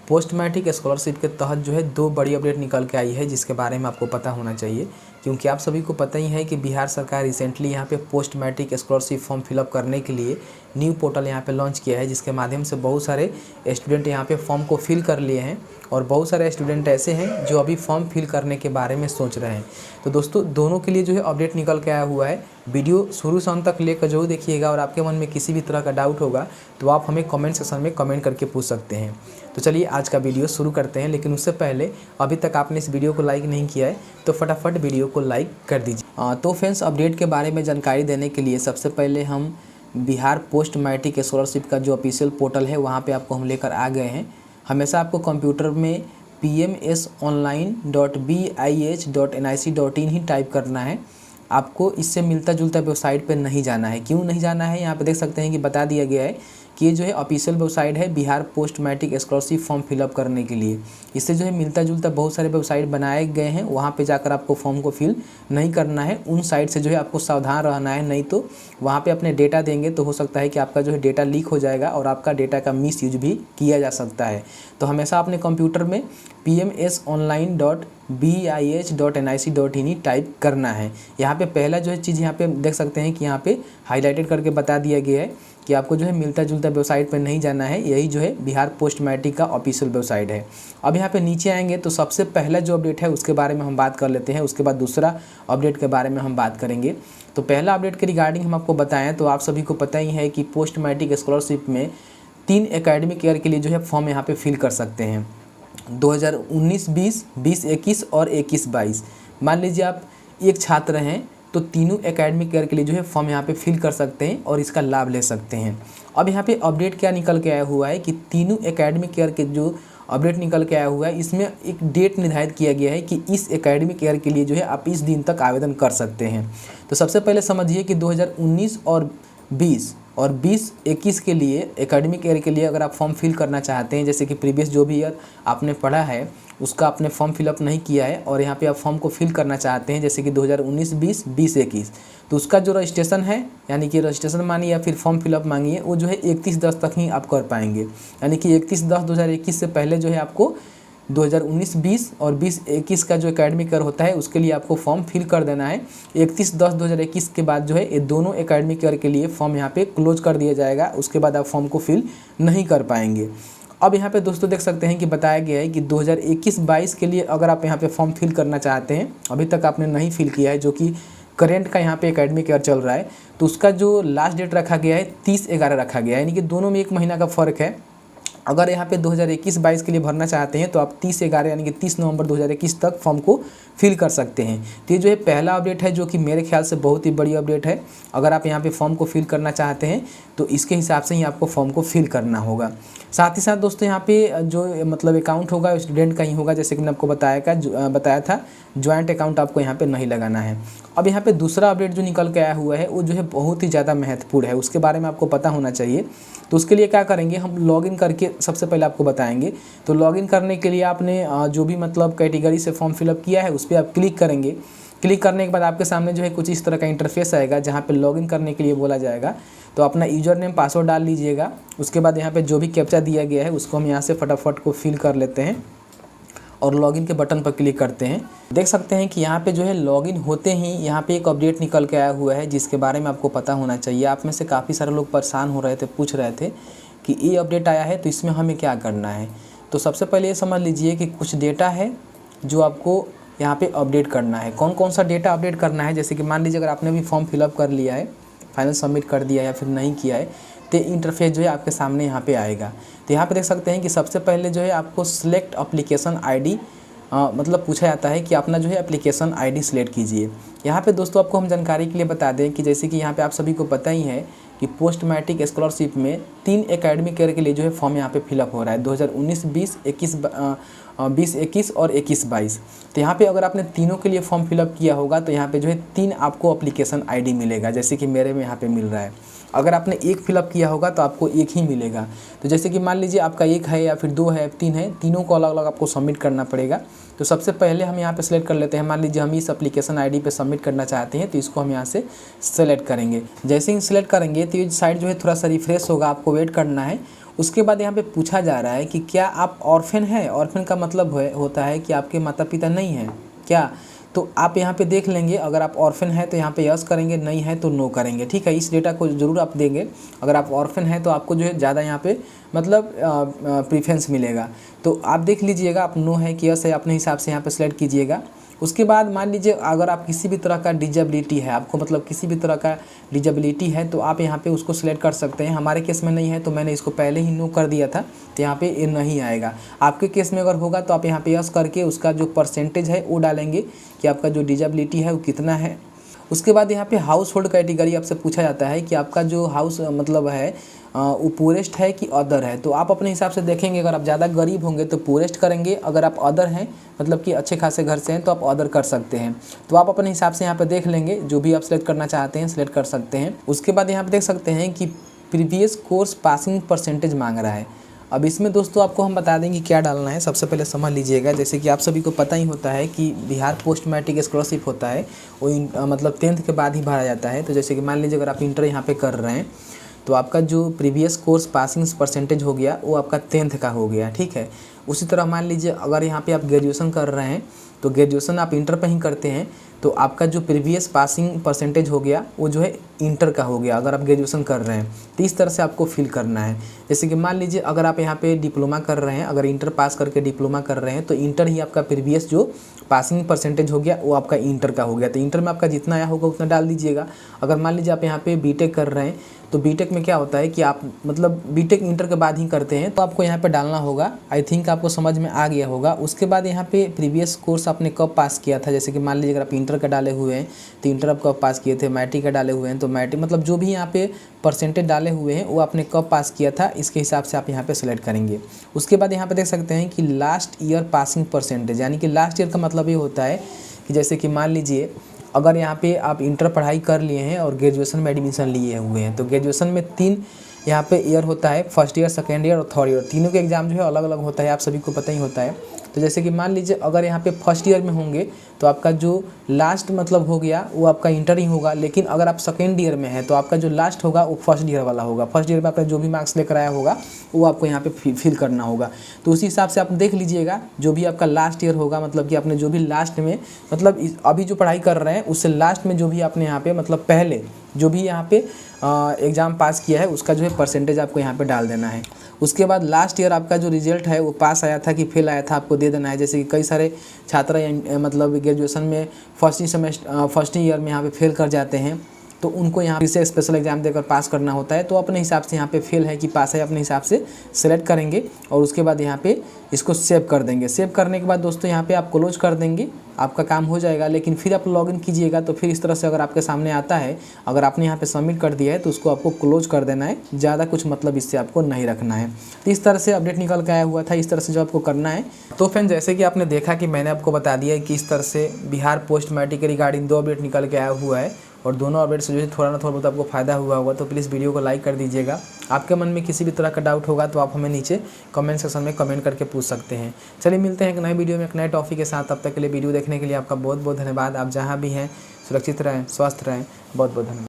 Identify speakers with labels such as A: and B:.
A: Post matric scholarship के तहत जो है 2 बड़ी अपडेट निकल के आई है, जिसके बारे में आपको पता होना चाहिए, क्योंकि आप सभी को पता ही है कि बिहार सरकार रिसेंटली यहाँ पे post matric scholarship form fill up करने के लिए न्यू पोर्टल यहाँ पे लॉन्च किया है, जिसके माध्यम से बहुत सारे स्टूडेंट यहाँ पे फॉर्म को फिल कर लिए हैं और बहुत सारे स्टूडेंट ऐसे हैं जो अभी फॉर्म फिल करने के बारे में सोच रहे हैं। तो दोस्तों दोनों के लिए जो है अपडेट निकल के आया हुआ है। वीडियो शुरू से अंत तक लेकर जरूर देखिएगा और आपके मन में किसी भी तरह का डाउट होगा तो आप हमें कमेंट सेक्शन में कमेंट करके पूछ सकते हैं। तो चलिए आज का वीडियो शुरू करते हैं, लेकिन उससे पहले अभी तक आपने इस वीडियो को लाइक नहीं किया है तो फटाफट वीडियो को लाइक कर दीजिए। तो फ्रेंड्स, अपडेट के बारे में जानकारी देने के लिए सबसे पहले हम बिहार पोस्ट मैट्रिक स्कॉलरशिप का जो ऑफिशियल पोर्टल है वहाँ पे आपको हम लेकर आ गए हैं। हमेशा आपको कंप्यूटर में pmsonline.bih.nic.in ही टाइप करना है। आपको इससे मिलता जुलता वेबसाइट पे नहीं जाना है। क्यों नहीं जाना है, यहाँ पे देख सकते हैं कि बता दिया गया है कि ये जो है ऑफिशियल वेबसाइट है Bihar post matric scholarship form fill up करने के लिए। इससे जो है मिलता जुलता बहुत सारे वेबसाइट बनाए गए हैं, वहाँ पे जाकर आपको फॉर्म को फिल नहीं करना है। उन साइट से जो है आपको सावधान रहना है, नहीं तो वहाँ पे अपने डेटा देंगे तो हो सकता है कि आपका जो है डेटा लीक हो जाएगा और आपका डेटा का मिस यूज भी किया जा सकता है। तो हमेशा अपने कंप्यूटर में pmsonline.bih.nic.in ही टाइप करना है। यहाँ पे पहला जो है चीज़ यहाँ पे देख सकते हैं कि यहाँ पे हाईलाइटेड करके बता दिया गया है कि आपको जो है मिलता जुलता वेबसाइट पर नहीं जाना है। यही जो है बिहार पोस्ट मैट्रिक का ऑफिशियल वेबसाइट है। अब यहाँ पे नीचे आएंगे तो सबसे पहला जो अपडेट है उसके बारे में हम बात कर लेते हैं, उसके बाद दूसरा अपडेट के बारे में हम बात करेंगे। तो पहला अपडेट के रिगार्डिंग हम आपको बताएं तो आप सभी को पता ही है कि पोस्ट मैट्रिक स्कॉलरशिप में 3 एकेडमिक ईयर के लिए जो है फॉर्म यहाँ पे फिल कर सकते हैं, 2019-20, 20-21 और 21-22। मान लीजिए आप एक छात्र हैं तो तीनों एकेडमिक ईयर के लिए जो है फॉर्म यहाँ पे फिल कर सकते हैं और इसका लाभ ले सकते हैं। अब यहाँ पे अपडेट क्या निकल के आया हुआ है कि तीनों एकेडमिक ईयर के जो अपडेट निकल के आया हुआ है इसमें एक डेट निर्धारित किया गया है कि इस एकेडमिक ईयर के लिए जो है आप इस दिन तक आवेदन कर सकते हैं। तो सबसे पहले समझिए कि 2019 और 20 और 20-21 के लिए एकेडमिक ईयर के लिए अगर आप फॉर्म फिल करना चाहते हैं, जैसे कि प्रीवियस जो भी ईयर आपने पढ़ा है उसका आपने फॉर्म फिलअप नहीं किया है और यहाँ पे आप फॉर्म को फिल करना चाहते हैं, जैसे कि 2019-20, 20-21, तो उसका जो रजिस्ट्रेशन है यानी कि रजिस्ट्रेशन मानिए या फिर फॉर्म फिलअप मांगिए वो जो है 31/10 तक ही आप कर पाएंगे। यानी कि 31/10/2021 से पहले जो है आपको 2019-20 और 20-21 का जो एकेडमिक ईयर होता है उसके लिए आपको फॉर्म फिल कर देना है। 31/10/2021 के बाद जो है ये दोनों एकेडमिक ईयर के लिए फॉर्म यहाँ पे क्लोज कर दिया जाएगा, उसके बाद आप फॉर्म को फिल नहीं कर पाएंगे। अब यहाँ पे दोस्तों देख सकते हैं कि बताया गया है कि 2021-22 के लिए अगर आप यहाँ पे फॉर्म फिल करना चाहते हैं, अभी तक आपने नहीं फिल किया है, जो कि करेंट का यहाँ पे एकेडमिक ईयर चल रहा है, तो उसका जो लास्ट डेट रखा गया है 30/11 रखा गया है, यानी कि दोनों में 1 महीना का फ़र्क है। अगर यहाँ पे 2021-22 के लिए भरना चाहते हैं तो आप 30/11 यानी कि 30 नवंबर 2021 तक फॉर्म को फिल कर सकते हैं। तो ये जो है पहला अपडेट है जो कि मेरे ख्याल से बहुत ही बड़ी अपडेट है। अगर आप यहाँ पे फॉर्म को फिल करना चाहते हैं तो इसके हिसाब से ही आपको फॉर्म को फिल करना होगा। साथ ही साथ दोस्तों यहाँ पे जो मतलब अकाउंट होगा स्टूडेंट का ही होगा, जैसे कि मैंने आपको बताया था ज्वाइंट अकाउंट आपको यहाँ पे नहीं लगाना है। अब यहाँ पे दूसरा अपडेट जो निकल के आया हुआ है वो जो है बहुत ही ज़्यादा महत्वपूर्ण है, उसके बारे में आपको पता होना चाहिए। तो उसके लिए क्या करेंगे, हम लॉगिन करके सबसे पहले आपको बताएंगे। तो लॉगिन करने के लिए आपने जो भी मतलब कैटेगरी से फॉर्म फिलअप किया है उस पर आप क्लिक करेंगे। क्लिक करने के बाद आपके सामने जो है कुछ इस तरह का इंटरफेस आएगा जहाँ पे लॉगिन करने के लिए बोला जाएगा। तो अपना यूज़र नेम पासवर्ड डाल लीजिएगा। उसके बाद यहाँ पे जो भी कैप्चा दिया गया है उसको हम यहाँ से फटाफट को फिल कर लेते हैं और लॉगिन के बटन पर क्लिक करते हैं। देख सकते हैं कि यहाँ पे जो है लॉगिन होते ही यहाँ पे एक अपडेट निकल के आया हुआ है जिसके बारे में आपको पता होना चाहिए। आप में से काफ़ी सारे लोग परेशान हो रहे थे, पूछ रहे थे कि ये अपडेट आया है तो इसमें हमें क्या करना है। तो सबसे पहले ये समझ लीजिए कि कुछ डेटा है जो आपको यहाँ पे अपडेट करना है। कौन कौन सा डेटा अपडेट करना है, जैसे कि मान लीजिए अगर आपने भी फॉर्म फिलअप कर लिया है, फाइनल सबमिट कर दिया या फिर नहीं किया है, तो इंटरफेस जो है आपके सामने यहाँ पे आएगा। तो यहाँ पे देख सकते हैं कि सबसे पहले जो है आपको सिलेक्ट एप्लीकेशन आईडी मतलब पूछा जाता है कि अपना जो है एप्लीकेशन आईडी सिलेक्ट कीजिए। यहाँ पे दोस्तों आपको हम जानकारी के लिए बता दें कि जैसे कि यहाँ पे आप सभी को पता ही है कि पोस्ट मैट्रिक स्कॉलरशिप में 3 एकेडमिक ईयर के लिए जो है फॉर्म यहाँ पे फिलअप हो रहा है, 2019-20, 20-21 और 21-22। तो यहाँ पे अगर आपने तीनों के लिए फॉर्म फिलअप किया होगा तो यहाँ पे जो है 3 आपको एप्लीकेशन आईडी मिलेगा, जैसे कि मेरे में यहाँ पे मिल रहा है। अगर आपने 1 फिलअप किया होगा तो आपको 1 ही मिलेगा। तो जैसे कि मान लीजिए आपका 1 है या फिर 2 है, 3 है, तीनों को अलग अलग आपको सबमिट करना पड़ेगा। तो सबसे पहले हम यहाँ पे सेलेक्ट कर लेते हैं। मान लीजिए हम इस एप्लीकेशन आईडी पे सबमिट करना चाहते हैं तो इसको हम यहाँ से सेलेक्ट करेंगे। जैसे ही सेलेक्ट करेंगे तो ये साइट जो है थोड़ा सा रिफ्रेश होगा, आपको वेट करना है। उसके बाद यहाँ पे पूछा जा रहा है कि क्या आप ऑर्फन हैं। ऑर्फन का मतलब होता है कि आपके माता पिता नहीं हैं क्या। तो आप यहाँ पे देख लेंगे, अगर आप ऑर्फन है तो यहाँ पे यस करेंगे, नहीं है तो नो करेंगे। ठीक है, इस डेटा को ज़रूर आप देंगे। अगर आप ऑर्फन है तो आपको जो है ज़्यादा यहाँ पे मतलब प्रीफरेंस मिलेगा। तो आप देख लीजिएगा, आप नो है कि यस है, अपने हिसाब से यहाँ पे सेलेक्ट कीजिएगा। उसके बाद मान लीजिए अगर आप किसी भी तरह का डिजेबिलिटी है, आपको मतलब किसी भी तरह का डिजेबिलिटी है तो आप यहाँ पे उसको सिलेक्ट कर सकते हैं। हमारे केस में नहीं है तो मैंने इसको पहले ही नो कर दिया था, तो यहाँ पे ये नहीं आएगा। आपके केस में अगर होगा तो आप यहाँ पे यस करके उसका जो परसेंटेज है वो डालेंगे कि आपका जो डिजेबिलिटी है वो कितना है। उसके बाद यहाँ पे हाउस होल्ड कैटेगरी आपसे पूछा जाता है कि आपका जो हाउस मतलब है वो पूरेस्ट है कि अदर है। तो आप अपने हिसाब से देखेंगे, अगर आप ज़्यादा गरीब होंगे तो पूरेस्ट करेंगे, अगर आप अदर हैं मतलब कि अच्छे खासे घर से हैं तो आप अदर कर सकते हैं। तो आप अपने हिसाब से यहाँ पे देख लेंगे, जो भी आप सेलेक्ट करना चाहते हैं सेलेक्ट कर सकते हैं। उसके बाद यहाँ पे देख सकते हैं कि प्रीवियस कोर्स पासिंग परसेंटेज मांग रहा है। अब इसमें दोस्तों आपको हम बता देंगे क्या डालना है। सबसे पहले समझ लीजिएगा, जैसे कि आप सभी को पता ही होता है कि बिहार पोस्ट मैट्रिक स्कॉलरशिप होता है वो मतलब 10th के बाद ही भरा जाता है। तो जैसे कि मान लीजिए अगर आप इंटर यहाँ पे कर रहे हैं तो आपका जो प्रीवियस कोर्स पासिंग परसेंटेज हो गया वो आपका 10th का हो गया। ठीक है, उसी तरह मान लीजिए अगर यहाँ पे आप ग्रेजुएशन कर रहे हैं तो ग्रेजुएशन आप इंटर पे ही करते हैं तो आपका जो प्रीवियस पासिंग परसेंटेज हो गया वो जो है इंटर का हो गया, अगर आप ग्रेजुएशन कर रहे हैं। तो इस तरह से आपको फिल करना है। जैसे कि मान लीजिए अगर आप यहाँ पे डिप्लोमा कर रहे हैं, अगर इंटर पास करके डिप्लोमा कर रहे हैं तो इंटर ही आपका प्रीवियस जो पासिंग परसेंटेज हो गया वो आपका इंटर का हो गया। तो इंटर में आपका जितना आया होगा उतना डाल दीजिएगा। अगर मान लीजिए आप यहाँ पे बीटेक कर रहे हैं तो बीटेक में क्या होता है कि आप मतलब बीटेक इंटर के बाद ही करते हैं तो आपको यहाँ पे डालना होगा। आई थिंक आपको समझ में आ गया होगा। उसके बाद यहाँ पे प्रीवियस कोर्स आपने कब पास किया था, जैसे कि मान लीजिए अगर आप इंटर का डाले हुए हैं तो इंटर आप कब पास किए थे, मैट्रिक का डाले हुए हैं तो मैट्रिक मतलब जो भी यहाँ पे परसेंटेज डाले हुए हैं वो आपने कब पास किया था, इसके हिसाब से आप यहाँ पे सेलेक्ट करेंगे। उसके बाद यहाँ पे देख सकते हैं कि लास्ट ईयर पासिंग परसेंटेज, यानी कि लास्ट ईयर का मतलब ये होता है कि जैसे कि मान लीजिए अगर यहाँ पे आप इंटर पढ़ाई कर लिए हैं और ग्रेजुएशन में एडमिशन लिए हुए हैं तो ग्रेजुएशन में 3 यहाँ पे ईयर होता है, फर्स्ट ईयर, सेकेंड ईयर और थर्ड ईयर। तीनों के एग्ज़ाम जो है अलग अलग होता है, आप सभी को पता ही होता है। तो जैसे कि मान लीजिए अगर यहाँ पे फर्स्ट ईयर में होंगे तो आपका जो लास्ट मतलब हो गया वो आपका इंटर ही होगा, लेकिन अगर आप सेकेंड ईयर में है तो आपका जो लास्ट होगा वो फर्स्ट ईयर वाला होगा। फर्स्ट ईयर में आपने जो भी मार्क्स लेकर आया होगा वो आपको यहाँ पे फिल करना होगा। तो उसी हिसाब से आप देख लीजिएगा, जो भी आपका लास्ट ईयर होगा मतलब कि आपने जो भी लास्ट में मतलब अभी जो पढ़ाई कर रहे हैं उससे लास्ट में जो भी आपने यहाँ पे मतलब पहले जो भी यहाँ पे एग्ज़ाम पास किया है उसका जो है परसेंटेज आपको यहाँ पे डाल देना है। उसके बाद लास्ट ईयर आपका जो रिजल्ट है वो पास आया था कि फेल आया था आपको दे देना है। जैसे कि कई सारे छात्र मतलब ग्रेजुएशन में फर्स्ट ईयर में यहाँ पे फेल कर जाते हैं तो उनको यहाँ फिर से स्पेशल एग्जाम देकर पास करना होता है। तो अपने हिसाब से यहाँ पे फेल है कि पास है अपने हिसाब से सेलेक्ट करेंगे और उसके बाद यहाँ पे इसको सेव कर देंगे। सेव करने के बाद दोस्तों यहाँ पे आप क्लोज कर देंगे, आपका काम हो जाएगा। लेकिन फिर आप लॉगिन कीजिएगा तो फिर इस तरह से अगर आपके सामने आता है, अगर आपने यहाँ पे सबमिट कर दिया है तो उसको आपको क्लोज कर देना है, ज़्यादा कुछ मतलब इससे आपको नहीं रखना है। तो इस तरह से अपडेट निकल के आया हुआ था, इस तरह से जो आपको करना है। तो फ्रेंड जैसे कि आपने देखा कि मैंने आपको बता दिया है कि इस तरह से बिहार पोस्ट मैट्रिक के रिगार्डिंग 2 अपडेट निकल के आया हुआ है और दोनों अपडेट से जो है थोड़ा ना थोड़ा बहुत आपको फ़ायदा हुआ होगा। तो प्लीज़ वीडियो को लाइक कर दीजिएगा। आपके मन में किसी भी तरह का डाउट होगा तो आप हमें नीचे कमेंट सेक्शन में कमेंट करके पूछ सकते हैं। चलिए मिलते हैं एक नए वीडियो में एक नए टॉपिक के साथ। तब तक के लिए वीडियो देखने के लिए आपका बहुत बहुत धन्यवाद। आप जहाँ भी हैं सुरक्षित रहें, स्वस्थ रहें। बहुत बहुत धन्यवाद।